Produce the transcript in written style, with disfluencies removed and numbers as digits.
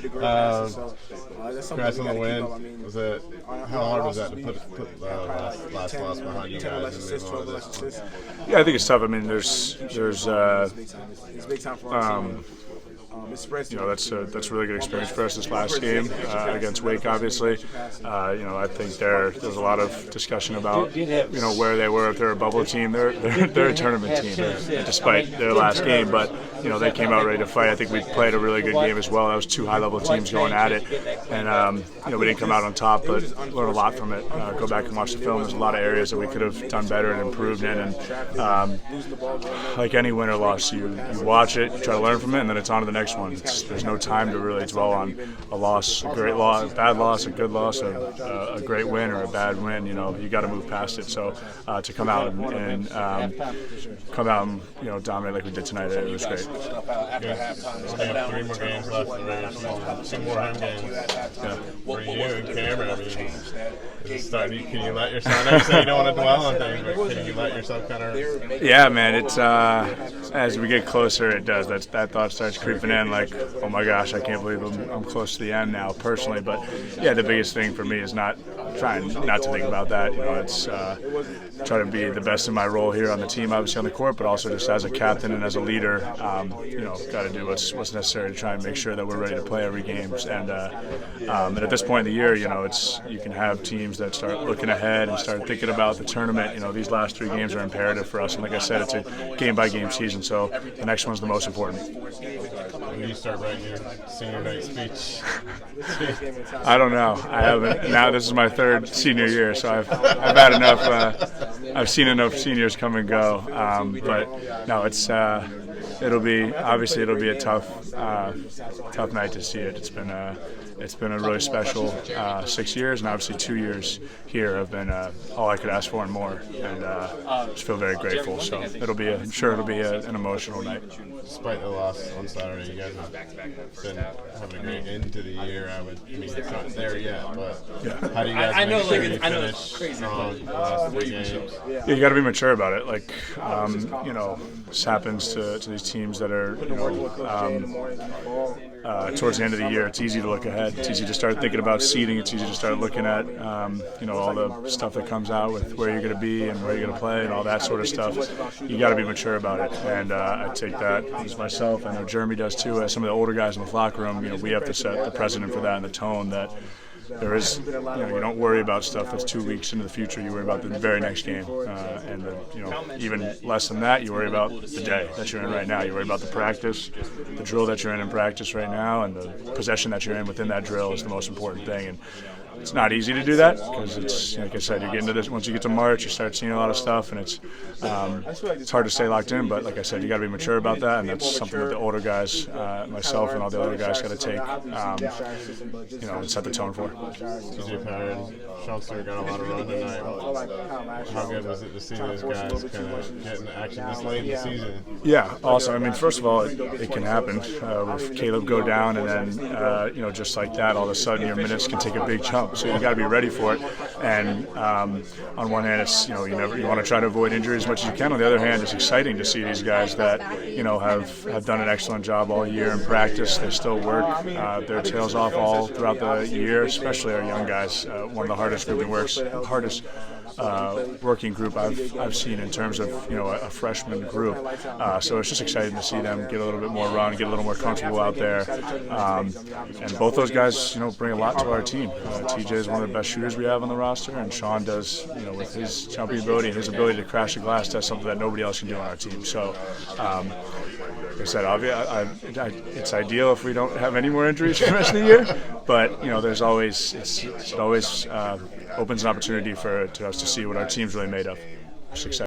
Congrats on the win. Was it? How hard was that to put last loss behind you guys and move on to this one? Yeah, I think it's tough. I mean, there's that's a really good experience for us this last game against Wake, obviously. I think there's a lot of discussion about where they were. If they're a bubble team, they're a tournament team, despite their last game. But they came out ready to fight. I think we played a really good game as well. That was two high-level teams going at it, and we didn't come out on top, but learned a lot from it. Go back and watch the film. There's a lot of areas that we could have done better and improved in. And like any win or loss, you watch it, you try to learn from it, and then it's on to the next one. There's no time to really dwell on a loss, a great loss, a bad loss, a good loss, a great win or a bad win. You got to move past it. So to come out and dominate like we did tonight, it was great. We have 3 more games left in the regular season, 2 more home games. Yeah. For you and Cameron, I mean, can you let yourself? I know you say you don't want to dwell on things, but can you let yourself kind of? Yeah, man. It's as we get closer, it does. That thought starts creeping in. Like, oh my gosh, I can't believe I'm close to the end now, personally. But yeah, the biggest thing for me is trying not to think about that. It's try to be the best in my role here on the team, obviously on the court, but also just as a captain and as a leader. Got to do what's necessary to try and make sure that we're ready to play every game. And at this point in the year, you can have teams that start looking ahead and start thinking about the tournament. These last 3 games are imperative for us, and like I said, it's a game-by-game season. So the next one's the most important. When you start writing your senior night speech? I don't know. I haven't. Now this is my 3rd senior year, so I've had enough. I've seen enough seniors come and go. But no, it'll be a tough night to see it. It's been a really special 6 years, and obviously 2 years here have been all I could ask for and more, and just feel very grateful. So I'm sure it'll be an emotional night. Despite the loss on Saturday, you guys have been having a great end to the year. It's not there yet, but how do you guys make sure you finish strong the last 3 games? Yeah, you got to be mature about it. Like, this happens to these teams that are, towards the end of the year. It's easy to look ahead. It's easy to start thinking about seeding. It's easy to start looking at, all the stuff that comes out with where you're going to be and where you're going to play and all that sort of stuff. You got to be mature about it, and I take that as myself. I know Jeremy does too. As some of the older guys in the locker room, we have to set the precedent for that and the tone that. There is, you don't worry about stuff that's 2 weeks into the future. You worry about the very next game, and even less than that, you worry about the day that you're in right now. You worry about the practice, the drill that you're in practice right now, and the possession that you're in within that drill is the most important thing. And it's not easy to do that because it's, like I said, you get into this. Once you get to March, you start seeing a lot of stuff, and it's hard to stay locked in. But like I said, you got to be mature about that, and that's something that the older guys, myself and all the other guys, got to take, and set the tone for. TJ Perrin, Schultzer got a lot of run tonight. How good was it to see those guys kind of getting action this late in the season? Yeah, awesome. I mean, first of all, it can happen with Caleb go down, and then just like that, all of a sudden your minutes can take a big jump. So you got to be ready for it. And on one hand, it's you want to try to avoid injury as much as you can. On the other hand, it's exciting to see these guys that have done an excellent job all year in practice. They still work their tails off all throughout the year, especially our young guys. One of the hardest working group I've seen in terms of a freshman group. So it's just exciting to see them get a little bit more run, get a little more comfortable out there. And both those guys, bring a lot to our team. TJ is one of the best shooters we have on the roster, and Sean does, with his jumping ability and his ability to crash the glass, does something that nobody else can do on our team. So, like I said, it's ideal if we don't have any more injuries for the rest of the year. But there's always it always opens an opportunity for us to see what our team's really made of. Success.